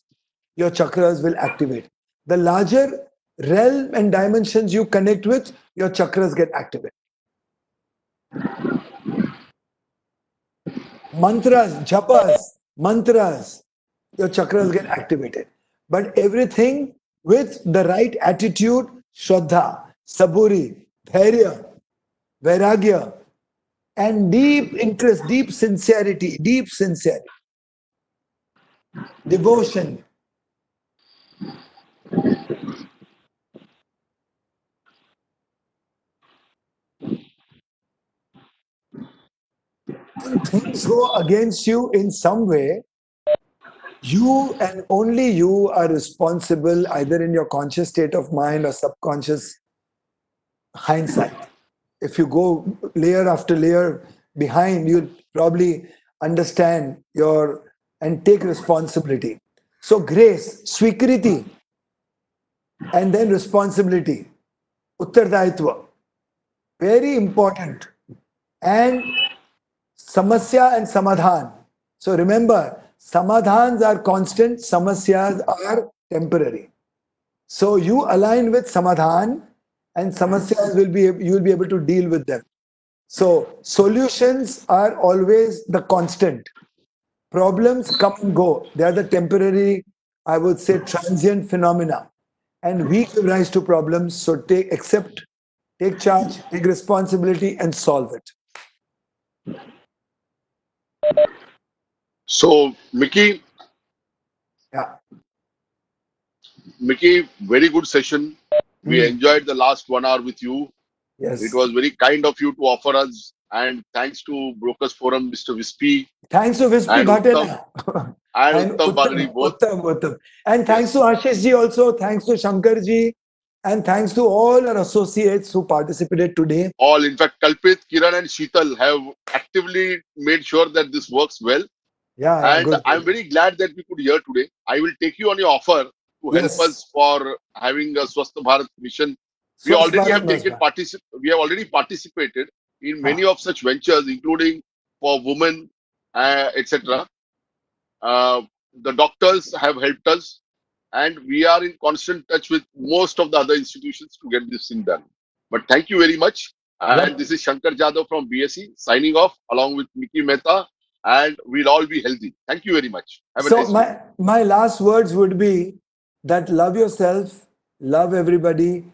your chakras will activate. The larger realm and dimensions you connect with, your chakras get activated. Mantras, your chakras get activated. But everything with the right attitude, Shraddha, Saburi, Dhairya, Vairagya, and deep interest, deep sincerity, devotion. When things go against you in some way, you and only you are responsible, either in your conscious state of mind or subconscious hindsight. If you go layer after layer behind, you'll probably understand your and take responsibility. So grace, swikriti, and then responsibility, uttardayitva, very important. And samasya and samadhan. So remember, samadhans are constant, samasyas are temporary. So you align with samadhan, and samasyas you will be able to deal with them. So solutions are always the constant. Problems come and go. They are the temporary, I would say, transient phenomena. And we give rise to problems. So take charge, take responsibility, and solve it. So, Mickey, Yeah. very good session. We enjoyed the last 1 hour with you. Yes. It was very kind of you to offer us, and thanks to Brokers Forum, Mr. Wispy. Thanks to Vispy and Bhatela. and Uttam Bagri both. Uttam. And thanks to Ashish ji also, thanks to Shankar ji, and thanks to all our associates who participated today. All, in fact, Kalpit, Kiran, and Sheetal have actively made sure that this works well. Yeah, and good. I'm very glad that we could hear today. I will take you on your offer to help Yes. us for having a Swasth Bharat mission. We Swasth already Bharat have we have already participated in many of such ventures, including for women, etc. The doctors have helped us, and we are in constant touch with most of the other institutions to get this thing done. But thank you very much. And Yep. this is Shankar Jadhav from BSE signing off along with Mickey Mehta, and we'll all be healthy. Thank you very much. Have a So nice day. my last words would be that love yourself, love everybody.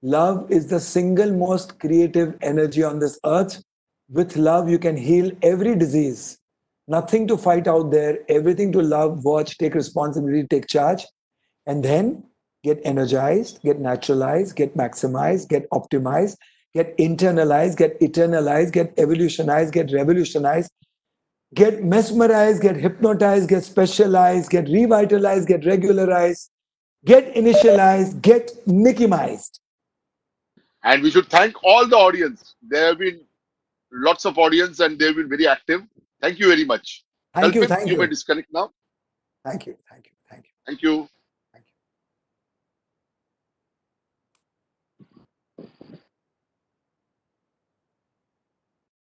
Love is the single most creative energy on this earth. With love, you can heal every disease. Nothing to fight out there, everything to love, watch, take responsibility, take charge, and then get energized, get naturalized, get maximized, get optimized, get internalized, get eternalized, get evolutionized, get revolutionized, get mesmerized, get hypnotized, get specialized, get revitalized, get regularized, get initialized, get Mickey-mized. And we should thank all the audience. There have been lots of audience and they've been very active. Thank you very much. Thank you, Kalpit, thank you may you, disconnect now. thank you, thank you, thank you. Thank you.